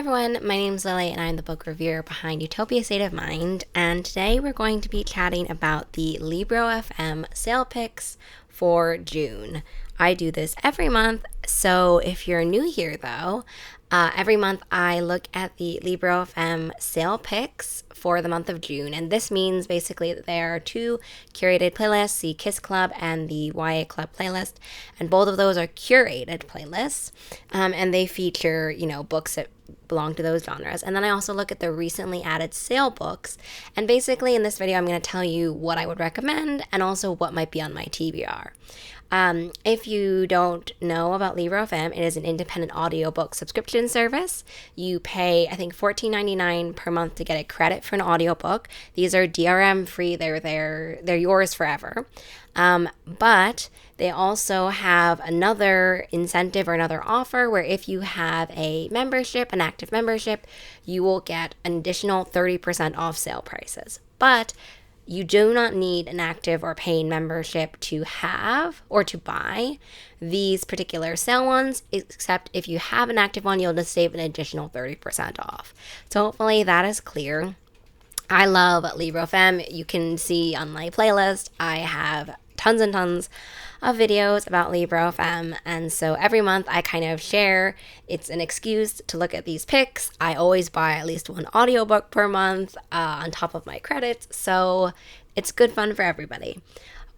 everyone, my name's Lily and I'm the book reviewer behind Utopia State of Mind, and today we're going to be chatting about the Librofm sale picks for June. I do this every month, so if you're new here though, every month I look at the Librofm sale picks for the month of June, and this means basically that there are two curated playlists, the Kiss Club and the YA Club playlist, and both of those are curated playlists, and they feature, books that belong to those genres. And then I also look at the recently added sale books, and basically in this video I'm going to tell you what I would recommend and also what might be on my TBR. If you don't know about Librofm, it is an independent audiobook subscription service. You pay, I think, $14.99 per month to get a credit for an audiobook. These are DRM free. They're yours forever. But they also have another incentive or another offer where if you have a membership, an active membership, you will get an additional 30% off sale prices. But you do not need an active or paying membership to have or to buy these particular sale ones, except if you have an active one, you'll just save an additional 30% off. So hopefully that is clear. I love Librofm. You can see on my playlist, I have tons and tons of videos about Librofm, and so every month I kind of share. It's an excuse to look at these picks. I always buy at least one audiobook per month on top of my credits, so it's good fun for everybody.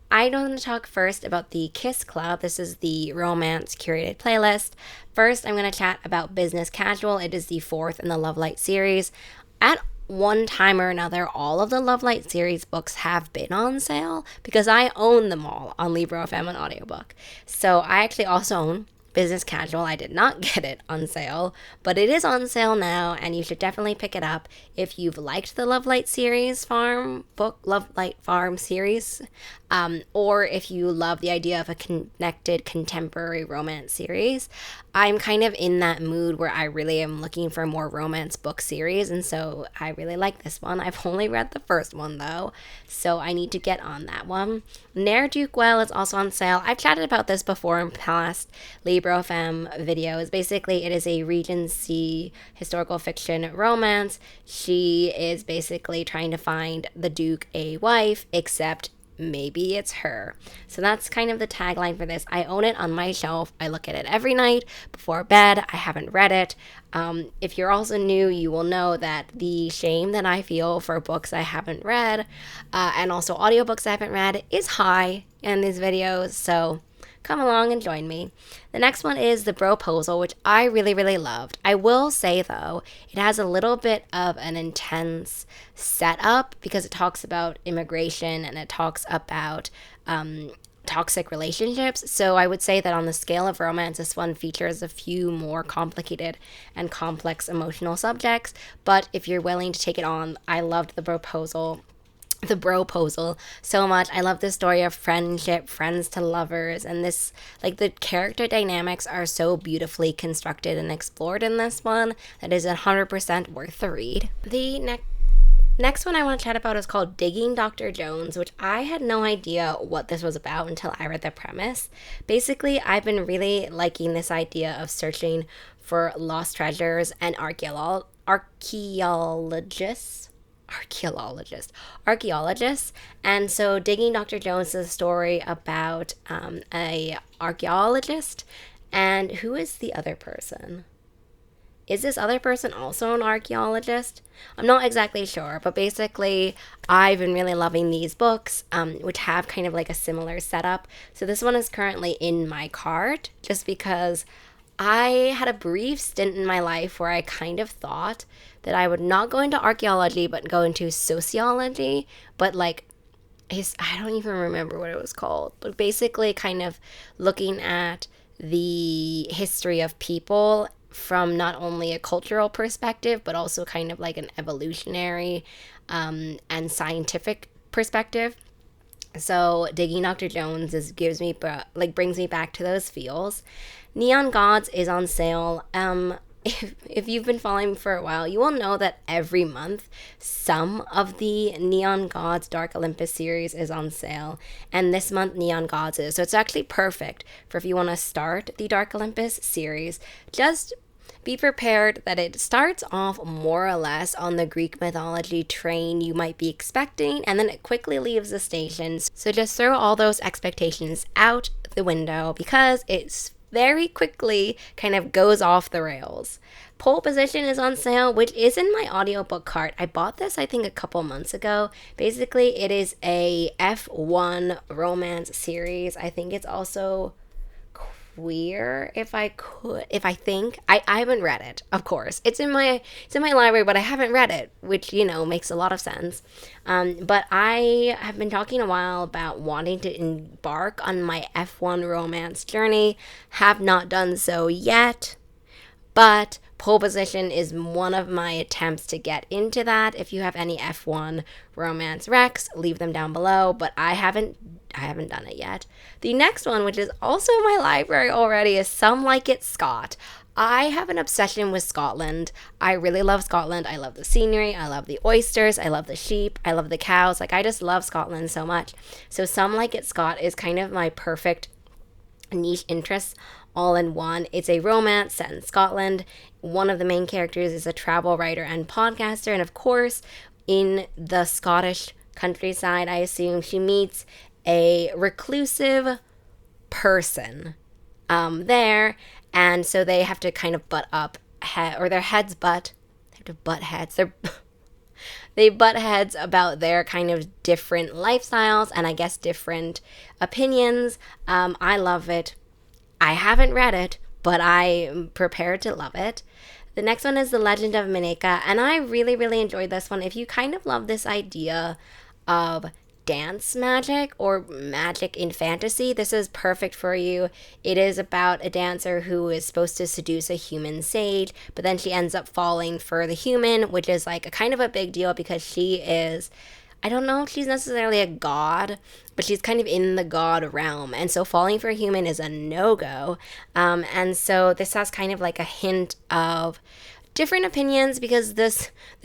I'm going to talk first about the Kiss Club. This is the romance curated playlist. First, I'm going to chat about Business Casual. It is the fourth in the Love Light series. At one time or another, all of the Love Light series books have been on sale because I own them all on Librofm and audiobook. So I actually also own Business Casual. I did not get it on sale, but it is on sale now, and you should definitely pick it up if you've liked the Love Light Farm series, or if you love the idea of a connected contemporary romance series. I'm kind of in that mood where I really am looking for more romance book series, and so I really like this one. I've only read the first one though, so I need to get on that one. Ne'er-Do-Well is also on sale. I've chatted about this before in past Librofm videos. Basically, it is a Regency historical fiction romance. She is basically trying to find the Duke a wife, except maybe it's her. So that's kind of the tagline for this. I own it on my shelf. I look at it every night before bed. I haven't read it. If you're also new, you will know that the shame that I feel for books I haven't read, and also audiobooks I haven't read, is high in these videos. So come along and join me. The next one is The Broposal, which I really, really loved. I will say, though, it has a little bit of an intense setup because it talks about immigration and it talks about toxic relationships. So I would say that on the scale of romance, this one features a few more complicated and complex emotional subjects. But if you're willing to take it on, I loved The Broposal so much. I love the story of friendship, friends to lovers, and this, the character dynamics are so beautifully constructed and explored in this one that is 100% worth the read. The next one I want to chat about is called Digging Dr. Jones, which I had no idea what this was about until I read the premise. Basically, I've been really liking this idea of searching for lost treasures and archaeologists, and so Digging Dr. Jones is a story about a archaeologist, and who is the other person? Is this other person also an archaeologist? I'm not exactly sure, but basically I've been really loving these books, which have kind of like a similar setup. So this one is currently in my cart just because I had a brief stint in my life where I kind of thought that I would not go into archaeology but go into sociology, but I don't even remember what it was called, but basically kind of looking at the history of people from not only a cultural perspective but also kind of like an evolutionary and scientific perspective. So Digging Dr. Jones brings me back to those feels. Neon Gods is on sale. If you've been following me for a while, you will know that every month some of the Neon Gods Dark Olympus series is on sale, and this month Neon Gods is. So it's actually perfect for if you want to start the Dark Olympus series. be prepared that it starts off more or less on the Greek mythology train you might be expecting, and then it quickly leaves the station. So just throw all those expectations out the window because it's very quickly kind of goes off the rails. Pole Position is on sale, which is in my audiobook cart. I bought this, I think, a couple months ago. Basically, it is a F1 romance series. I think it's also queer, I haven't read it, of course. It's in my library, but I haven't read it, which, makes a lot of sense. But I have been talking a while about wanting to embark on my F1 romance journey. Have not done so yet, but Pole Position is one of my attempts to get into that. If you have any F1 romance recs, leave them down below, but I haven't done it yet. The next one, which is also in my library already, is Some Like It Scot. I have an obsession with Scotland. I really love Scotland. I love the scenery. I love the oysters. I love the sheep. I love the cows. I just love Scotland so much. So Some Like It Scot is kind of my perfect niche interests all in one. It's a romance set in Scotland. One of the main characters is a travel writer and podcaster, and of course, in the Scottish countryside, I assume she meets a reclusive person there, and so they have to kind of butt heads. They butt heads about their kind of different lifestyles and I guess different opinions. I love it. I haven't read it, but I'm prepared to love it. The next one is The Legend of Mineka, and I really, really enjoyed this one. If you kind of love this idea of dance magic or magic in fantasy, this is perfect for you. It is about a dancer who is supposed to seduce a human sage, but then she ends up falling for the human, which is like a kind of a big deal because she is, I don't know if she's necessarily a god, but she's kind of in the god realm. And so falling for a human is a no-go. And so this has kind of like a hint of different opinions because the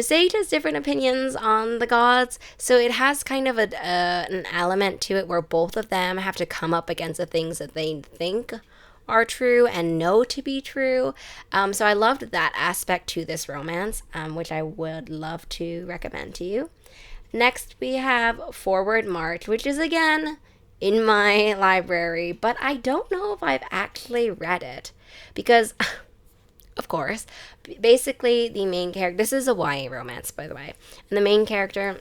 sage has different opinions on the gods. So it has kind of an element to it where both of them have to come up against the things that they think are true and know to be true. So I loved that aspect to this romance, which I would love to recommend to you. Next, we have Forward March, which is, again, in my library, but I don't know if I've actually read it because, of course, basically the main character, this is a YA romance, by the way, and the main character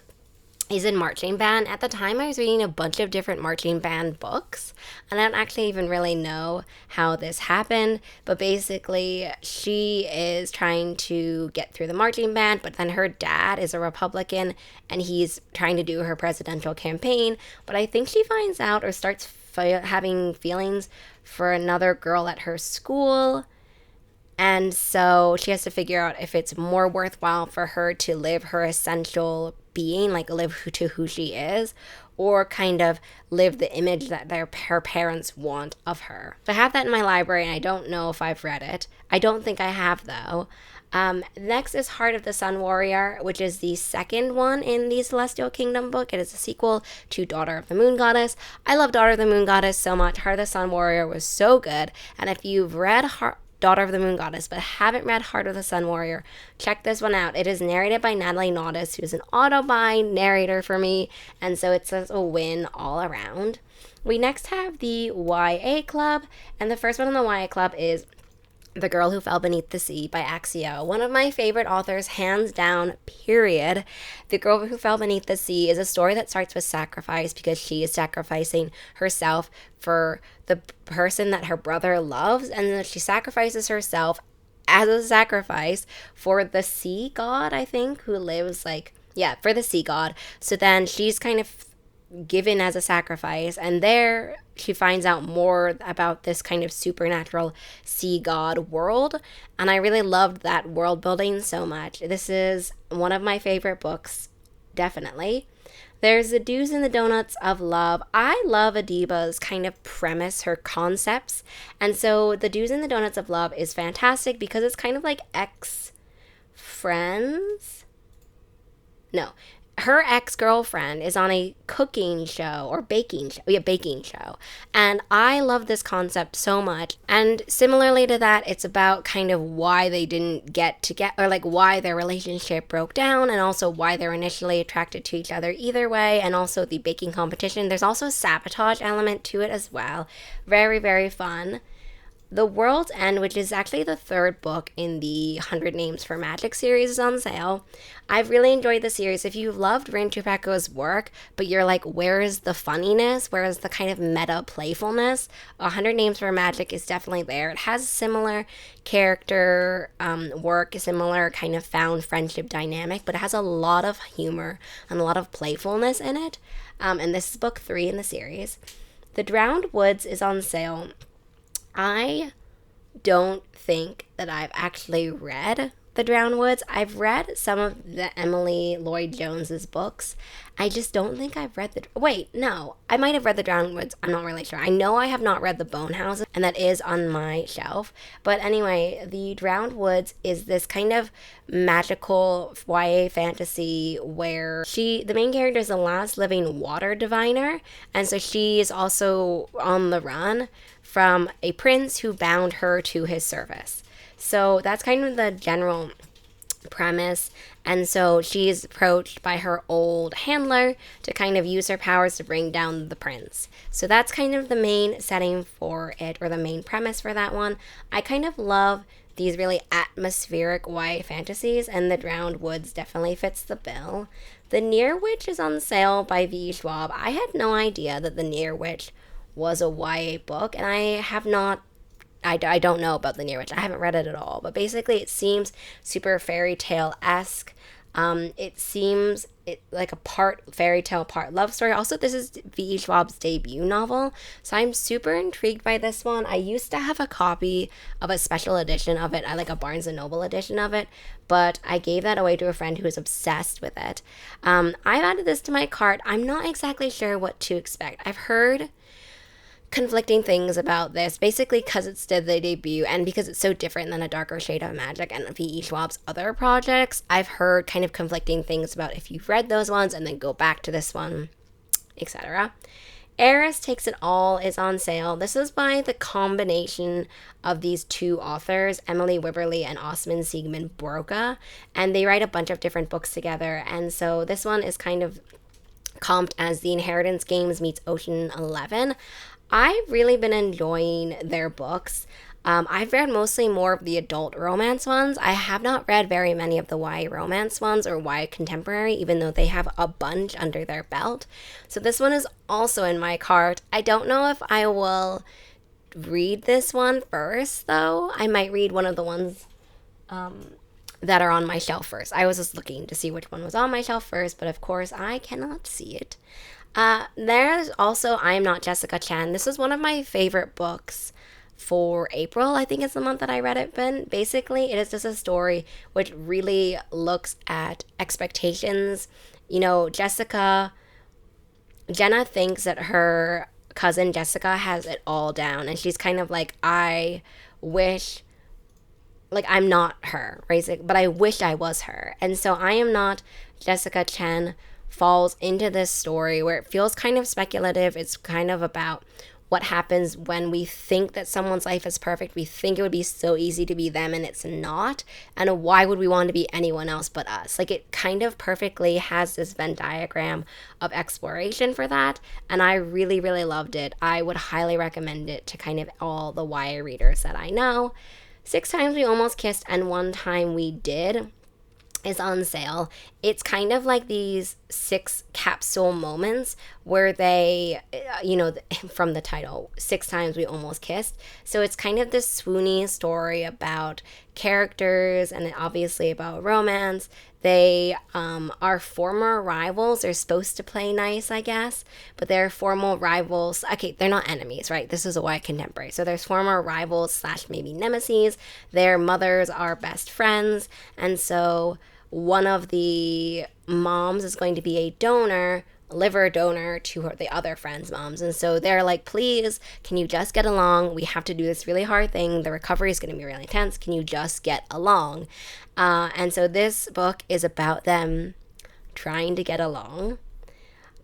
is in marching band. At the time, I was reading a bunch of different marching band books, and I don't actually even really know how this happened, but basically, she is trying to get through the marching band, but then her dad is a Republican, and he's trying to do her presidential campaign, but I think she finds out or starts having feelings for another girl at her school, and so she has to figure out if it's more worthwhile for her to live her essential being, like live to who she is, or kind of live the image that her parents want of her. So I have that in my library, and I don't know if I've read it. I don't think I have, though. Next is Heart of the Sun Warrior, which is the second one in the Celestial Kingdom book. It is a sequel to Daughter of the Moon Goddess. I love Daughter of the Moon Goddess so much. Heart of the Sun Warrior was so good, and if you've read Daughter of the Moon Goddess, but haven't read Heart of the Sun Warrior, check this one out. It is narrated by Natalie Naudus, who is an auto-buy narrator for me, and so it's a win all around. We next have the YA Club, and the first one on the YA Club is The Girl Who Fell Beneath the Sea by Axio. One of my favorite authors, hands down, period. The Girl Who Fell Beneath the Sea is a story that starts with sacrifice because she is sacrificing herself for the person that her brother loves, and then she sacrifices herself as a sacrifice for the sea god, I think, who lives for the sea god. So then she's kind of given as a sacrifice, and there she finds out more about this kind of supernatural sea god world, and I really loved that world building so much. This is one of my favorite books, definitely. There's the Do's and the Donuts of Love. I love Adiba's kind of premise, her concepts, and so the Do's and the Donuts of Love is fantastic because it's kind of like ex-friends. No, her ex-girlfriend is on a cooking show or baking show. Yeah, baking show. And I love this concept so much. And similarly to that, it's about kind of why they didn't get together, or like why their relationship broke down, and also why they're initially attracted to each other either way, and also the baking competition. There's also a sabotage element to it as well. Very, very fun. The World's End, which is actually the third book in the 100 Names for Magic series, is on sale. I've really enjoyed the series. If you loved Rin Chupeco's work, but you're like, where is the funniness? Where is the kind of meta playfulness? 100 Names for Magic is definitely there. It has similar character work, a similar kind of found friendship dynamic, but it has a lot of humor and a lot of playfulness in it. And this is book 3 in the series. The Drowned Woods is on sale. I don't think that I've actually read The Drowned Woods. I've read some of the Emily Lloyd-Jones's books. I just don't think I've read I might have read The Drowned Woods. I'm not really sure. I know I have not read The Bone House, and that is on my shelf. But anyway, The Drowned Woods is this kind of magical YA fantasy where the main character is the last living water diviner, and so she is also on the run from a prince who bound her to his service. So that's kind of the general premise. And so she's approached by her old handler to kind of use her powers to bring down the prince. So that's kind of the main setting for it, or the main premise for that one. I kind of love these really atmospheric YA fantasies, and The Drowned Woods definitely fits the bill. The Near Witch is on sale by V. Schwab. I had no idea that The Near Witch was a YA book, and I don't know about The Near Witch. I haven't read it at all, but basically it seems super fairy tale-esque. It seems like a part fairy tale, part love story. Also, this is V. Schwab's debut novel, so I'm super intrigued by this one. I used to have a copy of a special edition of it, like a Barnes & Noble edition of it, but I gave that away to a friend who was obsessed with it. I've added this to my cart. I'm not exactly sure what to expect. I've heard conflicting things about this, basically because it's the debut and because it's so different than A Darker Shade of Magic and V.E. Schwab's other projects. I've heard kind of conflicting things about if you've read those ones and then go back to this one, etc. Eris Takes It All is on sale. This is by the combination of these two authors, Emily Wibberley and Osman Siegmund Broca, and they write a bunch of different books together. And so this one is kind of comped as The Inheritance Games meets Ocean 11. I've really been enjoying their books. I've read mostly more of the adult romance ones. I have not read very many of the YA romance ones or YA contemporary, even though they have a bunch under their belt. So this one is also in my cart. I don't know if I will read this one first, though. I might read one of the ones that are on my shelf first. I was just looking to see which one was on my shelf first, but of course I cannot see it. There's also I Am Not Jessica Chen. This was one of my favorite books for April. I think it's the month that I read it, but basically it is just a story which really looks at expectations. You know, Jenna thinks that her cousin Jessica has it all down, and she's kind of like, I wish, like, I'm not her, right? But I wish I was her. And so I Am Not Jessica Chen falls into this story where it feels kind of speculative. It's kind of about what happens when we think that someone's life is perfect. We think it would be so easy to be them, and it's not. And why would we want to be anyone else but us? Like, it kind of perfectly has this Venn diagram of exploration for that, and I really, really loved it. I would highly recommend it to kind of all the YA readers that I know. 6 Times We Almost Kissed and One Time We Did is on sale. It's kind of like these 6 capsule moments where they, from the title, 6 Times We Almost Kissed. So it's kind of this swoony story about characters and obviously about romance. They are former rivals. They're supposed to play nice, I guess, but they're former rivals. Okay, they're not enemies, right? This is a YA contemporary. So there's former rivals / maybe nemesis. Their mothers are best friends, and so one of the moms is going to be a liver donor to the other friend's moms. And so they're like, please, can you just get along? We have to do this really hard thing. The recovery is going to be really intense. Can you just get along? And so this book is about them trying to get along.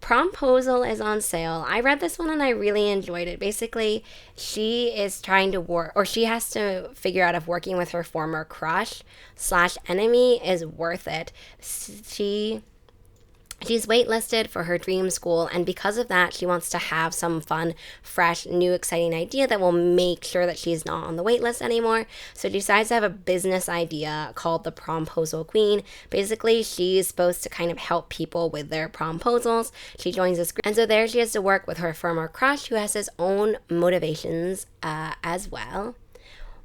Promposal is on sale. I read this one and I really enjoyed it. Basically, she is trying to work, or she has to figure out if working with her former crush slash enemy is worth it. She's waitlisted for her dream school, and because of that, she wants to have some fun, fresh, new, exciting idea that will make sure that she's not on the waitlist anymore. So she decides to have a business idea called the Promposal Queen. Basically, she's supposed to kind of help people with their promposals. She joins this group, and so there she has to work with her former crush, who has his own motivations as well.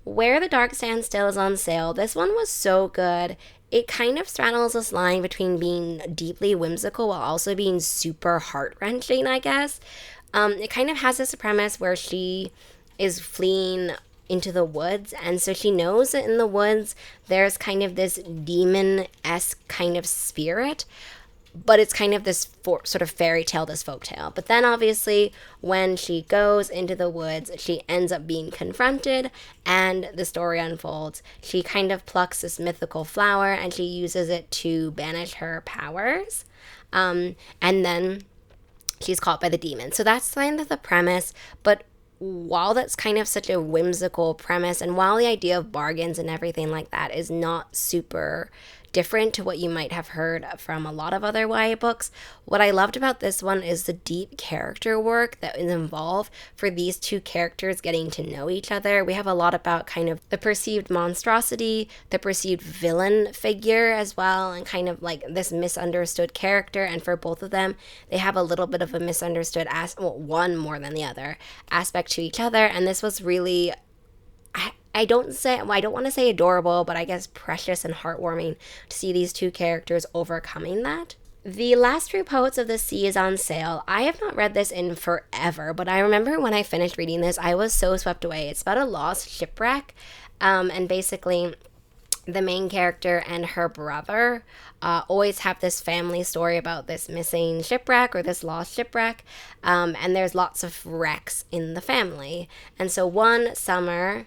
Where the Dark Stands Still is on sale. This one was so good. It kind of straddles this line between being deeply whimsical while also being super heart-wrenching, I guess. It kind of has this premise where she is fleeing into the woods, and so she knows that in the woods there's kind of this demon-esque kind of spirit, but it's kind of this sort of fairy tale, this folk tale. But then obviously when she goes into the woods, she ends up being confronted and the story unfolds. She kind of plucks this mythical flower and she uses it to banish her powers. And then she's caught by the demon. So that's kind of the premise. But while that's kind of such a whimsical premise, and while the idea of bargains and everything like that is not super different to what you might have heard from a lot of other YA books, what I loved about this one is the deep character work that is involved for these two characters getting to know each other. We have a lot about kind of the perceived monstrosity, the perceived villain figure as well, and kind of like this misunderstood character. And for both of them, they have a little bit of a misunderstood one more than the other aspect to each other. And this was really, I don't want to say adorable, but I guess precious and heartwarming to see these two characters overcoming that. The Last True Poets of the Sea is on sale. I have not read this in forever, but I remember when I finished reading this, I was so swept away. It's about a lost shipwreck, and basically the main character and her brother always have this family story about this missing shipwreck or this lost shipwreck, and there's lots of wrecks in the family. And so one summer,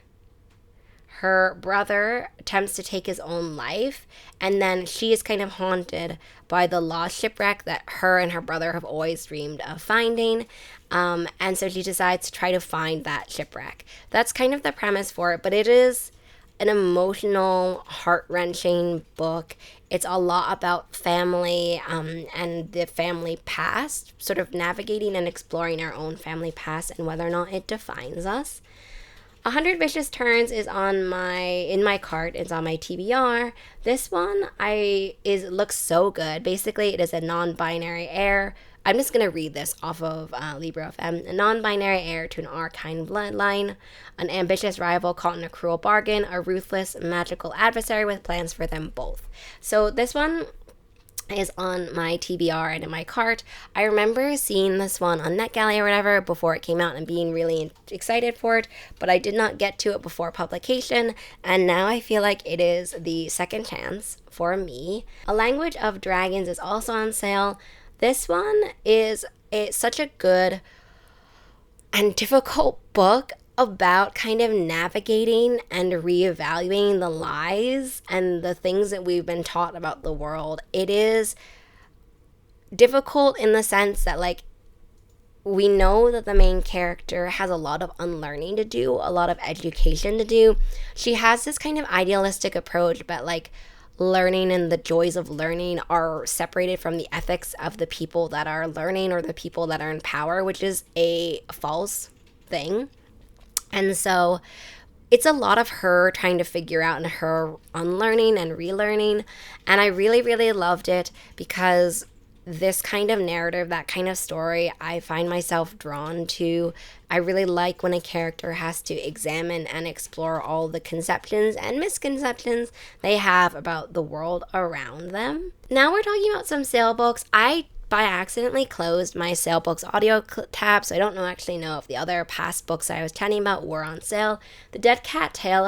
her brother attempts to take his own life, and then she is kind of haunted by the lost shipwreck that her and her brother have always dreamed of finding. And so she decides to try to find that shipwreck. That's kind of the premise for it, but it is an emotional, heart-wrenching book. It's a lot about family and the family past, sort of navigating and exploring our own family past and whether or not it defines us. 100 Vicious Turns is in my cart. It's on my TBR. This one looks so good. Basically, it is a non-binary heir. I'm just going to read this off of Librofm. A non-binary heir to an arcane bloodline, an ambitious rival caught in a cruel bargain, a ruthless magical adversary with plans for them both. So this one is on my TBR and in my cart. I remember seeing this one on NetGalley or whatever before it came out and being really excited for it, but I did not get to it before publication, and now I feel like it is the second chance for me. A Language of Dragons is also on sale. This one is such a good and difficult book about kind of navigating and reevaluating the lies and the things that we've been taught about the world. It is difficult in the sense that, like, we know that the main character has a lot of unlearning to do, a lot of education to do. She has this kind of idealistic approach, but like learning and the joys of learning are separated from the ethics of the people that are learning or the people that are in power, which is a false thing. And so it's a lot of her trying to figure out and her unlearning and relearning. And I really, really loved it because this kind of narrative, that kind of story, I find myself drawn to. I really like when a character has to examine and explore all the conceptions and misconceptions they have about the world around them. Now we're talking about some sale books. I by accidentally closed my sale books audio tab, so I don't actually know if the other past books I was chatting about were on sale. The Dead Cat Tale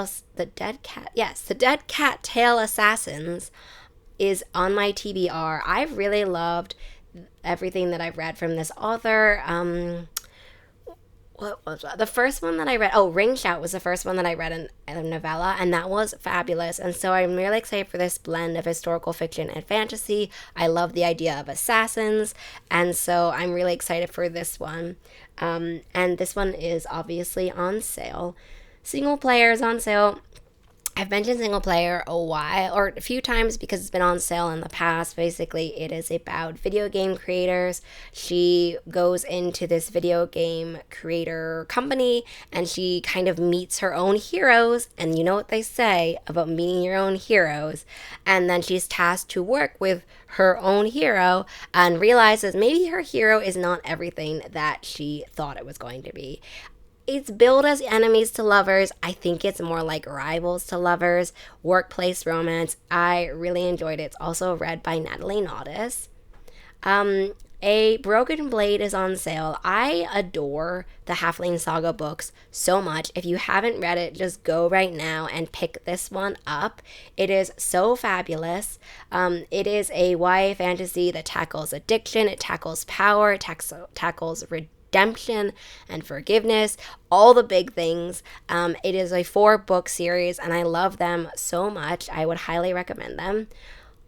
Assassins is on my TBR. I've really loved everything that I've read from this author. what was that? The first one that I read? Oh, Ring Shout was the first one that I read in a novella, and that was fabulous. And so I'm really excited for this blend of historical fiction and fantasy. I love the idea of assassins, and so I'm really excited for this one. And this one is obviously on sale. Single player is on sale. I've mentioned single player a while or a few times because it's been on sale in the past. Basically, it is about video game creators. She goes into this video game creator company and she kind of meets her own heroes. And you know what they say about meeting your own heroes. And then she's tasked to work with her own hero and realizes maybe her hero is not everything that she thought it was going to be. It's billed as enemies to lovers. I think it's more like rivals to lovers, workplace romance. I really enjoyed it. It's also read by Natalie Naudis. A Broken Blade is on sale. I adore the Halfling Saga books so much. If you haven't read it, just go right now and pick this one up. It is so fabulous. It is a YA fantasy that tackles addiction, it tackles power, it tackles redemption and forgiveness, all the big things. It is a 4-book series and I love them so much. I would highly recommend them.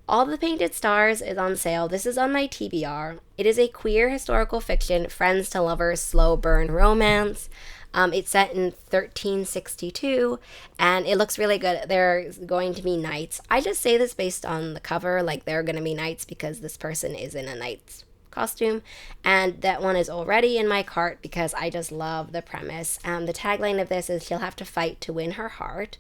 All the Painted Stars is on sale. This is on my TBR. It is a queer historical fiction, friends to lovers, slow burn romance. It's set in 1362 and it looks really good. There are going to be knights. I just say this based on the cover, like there are going to be knights because this person is in a knight's costume, and that one is already in my cart because I just love the premise. The tagline of this is she'll have to fight to win her heart.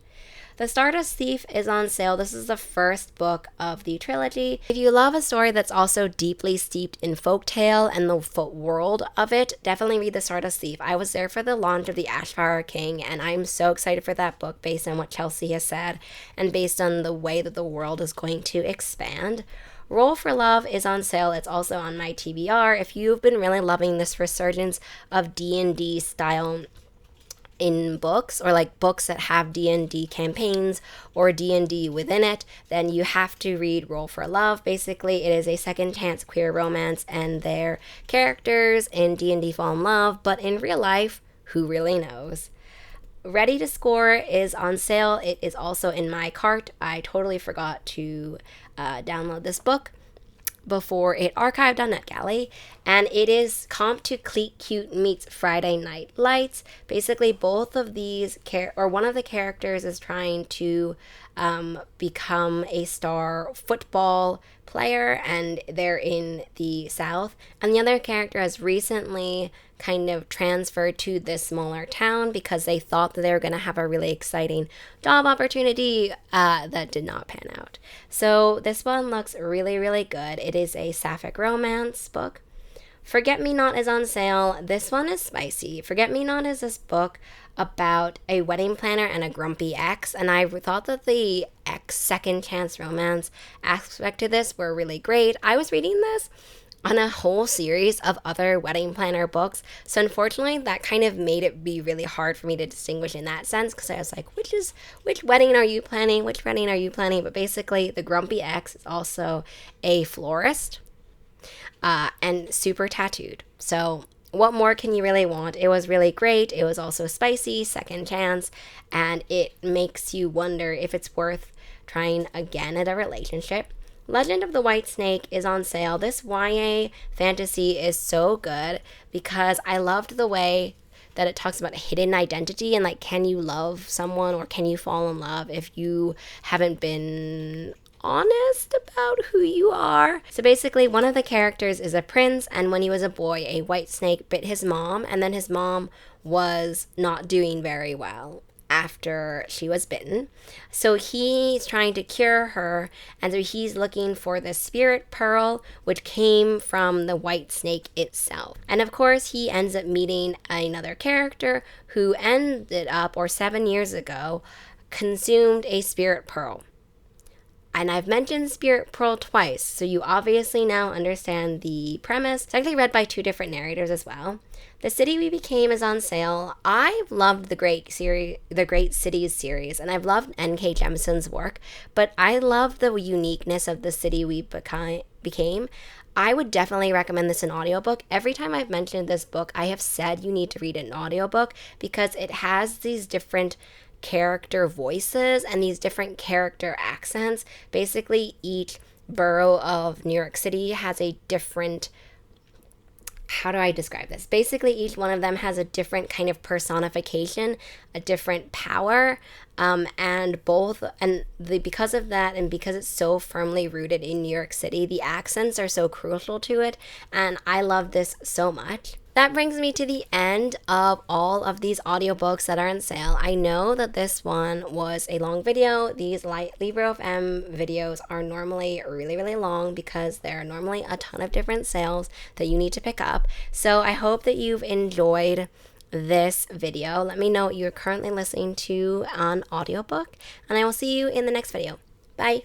The Stardust Thief is on sale. This is the first book of the trilogy. If you love a story that's also deeply steeped in folktale and the world of it, definitely read The Stardust Thief. I was there for the launch of The Ashfire King, and I'm so excited for that book based on what Chelsea has said and based on the way that the world is going to expand. Roll for Love is on sale. It's also on my TBR. If you've been really loving this resurgence of D&D style in books, or like books that have D&D campaigns or D&D within it, then you have to read Roll for Love. Basically, it is a second chance queer romance and their characters in D&D fall in love, but in real life, who really knows? Ready to Score is on sale. It is also in my cart. I totally forgot to download this book before it archived on NetGalley, and it is comp to Cleat Cute meets Friday Night Lights. Basically, both of these one of the characters is trying to become a star football player, and they're in the South, and the other character has recently kind of transferred to this smaller town because they thought that they were going to have a really exciting job opportunity that did not pan out. So this one looks really, really good. It is a sapphic romance book. Forget Me Not is on sale. This one is spicy. Forget Me Not is this book about a wedding planner and a grumpy ex, and I thought that the ex second chance romance aspect to this were really great. I was reading this on a whole series of other wedding planner books, so unfortunately that kind of made it be really hard for me to distinguish in that sense, because I was like, which wedding are you planning, but basically the grumpy ex is also a florist and super tattooed. So what more can you really want? It was really great. It was also spicy, second chance, and it makes you wonder if it's worth trying again at a relationship. Legend of the White Snake is on sale. This YA fantasy is so good because I loved the way that it talks about hidden identity and like, can you love someone or can you fall in love if you haven't been honest about who you are? So basically, one of the characters is a prince, and when he was a boy, a white snake bit his mom, and then his mom was not doing very well after she was bitten. So he's trying to cure her, and so he's looking for the spirit pearl, which came from the white snake itself. And of course, he ends up meeting another character who ended up, or 7 years ago, consumed a spirit pearl. And I've mentioned Spirit Pearl twice, so you obviously now understand the premise. It's actually read by 2 different narrators as well. The City We Became is on sale. I've loved the Great Cities series, and I've loved N.K. Jemisin's work, but I love the uniqueness of The City We Became. I would definitely recommend this in audiobook. Every time I've mentioned this book, I have said you need to read it in audiobook because it has these different character voices and these different character accents. Basically, each borough of New York City has a different, how do I describe this? Basically, each one of them has a different kind of personification, a different power, because of that, and because it's so firmly rooted in New York City, the accents are so crucial to it, and I love this so much. That brings me to the end of all of these audiobooks that are on sale. I know that this one was a long video. These Librofm videos are normally really, really long because there are normally a ton of different sales that you need to pick up. So I hope that you've enjoyed this video. Let me know what you're currently listening to on audiobook, and I will see you in the next video. Bye!